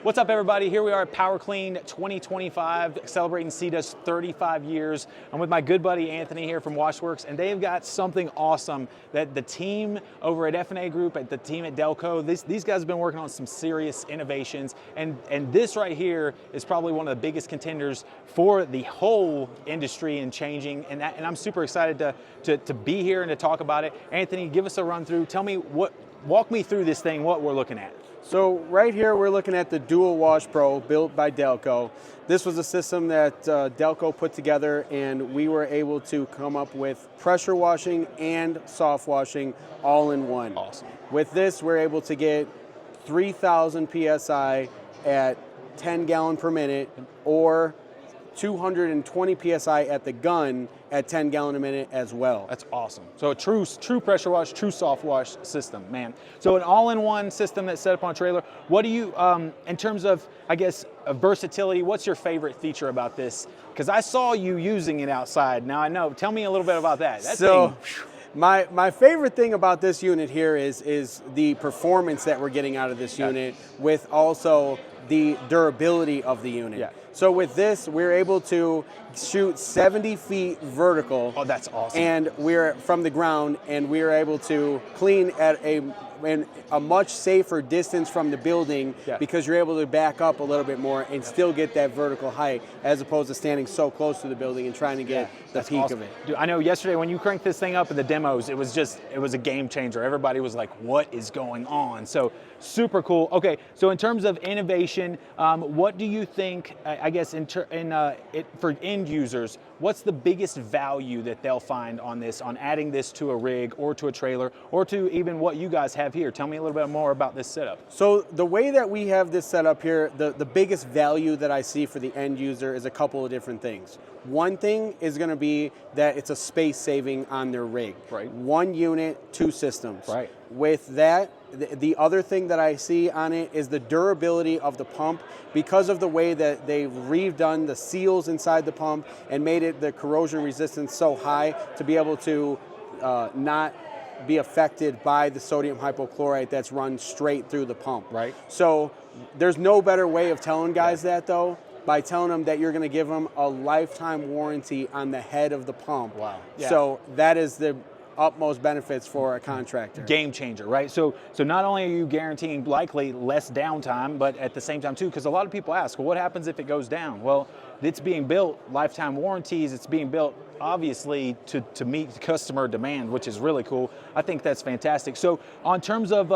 What's up, everybody? Here we are at POWERCLEAN 2025, celebrating CETA's 35 years. I'm with my good buddy Anthony here from Washworks, and they've got something awesome that the team over at F&A Group, at the team at DELCO, these guys have been working on some serious innovations, and this right here is probably one of the biggest contenders for the whole industry and changing, and I'm super excited to be here and to talk about it. Anthony, give us a run through. Walk me through this thing, what we're looking at. So right here we're looking at the Dual Wash Pro built by DELCO. This was a system that DELCO put together, and we were able to come up with pressure washing and soft washing all in one. Awesome. With this we're able to get 3,000 PSI at 10 gallon per minute, or 220 PSI at the gun at 10 gallon a minute as well. That's awesome. So a true pressure wash, true soft wash system, man. So an all-in-one system that's set up on a trailer. What do you, in terms of, I guess, versatility, what's your favorite feature about this? Because I saw you using it outside. Now I know, tell me a little bit about that. My favorite thing about this unit here is the performance that we're getting out of this unit, with also the durability of the unit. Yeah. So with this, we're able to shoot 70 feet vertical. Oh, that's awesome. And we're from the ground, and we're able to clean at a much safer distance from the building, because you're able to back up a little bit more and still get that vertical height, as opposed to standing so close to the building and trying to get the peak of it. Dude, I know yesterday when you cranked this thing up in the demos, it was a game changer. Everybody was like, what is going on? So super cool. Okay, so in terms of innovation, what do you think, I guess for end users, what's the biggest value that they'll find on this, on adding this to a rig or to a trailer or to even what you guys have here? Tell me a little bit more about this setup. So the way that we have this set up here, the biggest value that I see for the end user is a couple of different things. One thing is going to be that it's a space saving on their rig. Right. One unit, two systems. Right. With that, the other thing that I see on it is the durability of the pump, because of the way that they've redone the seals inside the pump and made it the corrosion resistance so high to be able to not be affected by the sodium hypochlorite that's run straight through the pump. Right. So there's no better way of telling guys that, though, by telling them that you're going to give them a lifetime warranty on the head of the pump. Wow. Yeah. So that is the utmost benefits for a contractor. Game changer, right? So not only are you guaranteeing likely less downtime, but at the same time too, because a lot of people ask, well, what happens if it goes down? Well, it's being built, lifetime warranties, it's being built obviously to meet customer demand, which is really cool. I think that's fantastic. So on terms of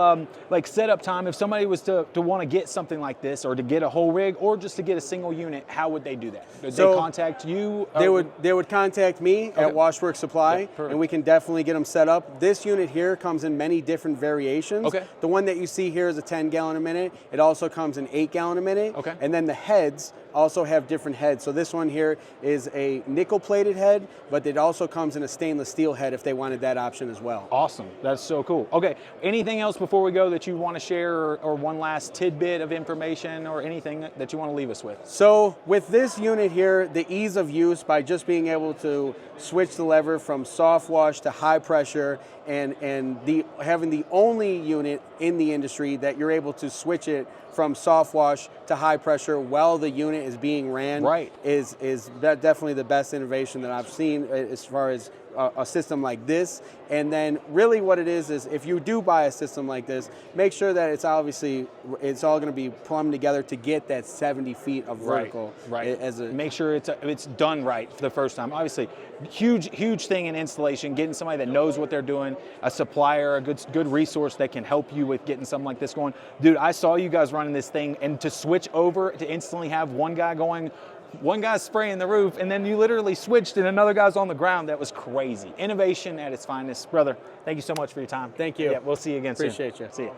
like setup time, if somebody was to want to get something like this, or to get a whole rig, or just to get a single unit, how would they do that? Would they contact you? They would contact me at Washworks Supply, and we can definitely get them set up. This unit here comes in many different variations. Okay. The one that you see here is a 10 gallon a minute. It also comes in 8 gallon a minute. Okay. And then the heads also have different heads. So this one here is a nickel plated head, but it also comes in a stainless steel head if they wanted that option as well. Awesome, that's so cool. Okay, anything else before we go that you want to share, or one last tidbit of information or anything that you want to leave us with? So with this unit here, the ease of use by just being able to switch the lever from soft wash to high pressure, and having the only unit in the industry that you're able to switch it from soft wash to high pressure while the unit is being ran, is definitely the best innovation that I've seen as far as a system like this. And then really what it is if you do buy a system like this, make sure that it's all going to be plumbed together to get that 70 feet of vertical. Right. Make sure it's done right for the first time. Obviously, huge thing in installation, getting somebody that knows what they're doing, a supplier, a good resource that can help you with getting something like this going. Dude, I saw you guys running this thing, and to switch over to instantly have one guy's spraying the roof, and then you literally switched and another guy's on the ground. That was crazy. Innovation at its finest. Brother, thank you so much for your time. Thank you. Yeah, we'll see you again soon. Appreciate you. See you.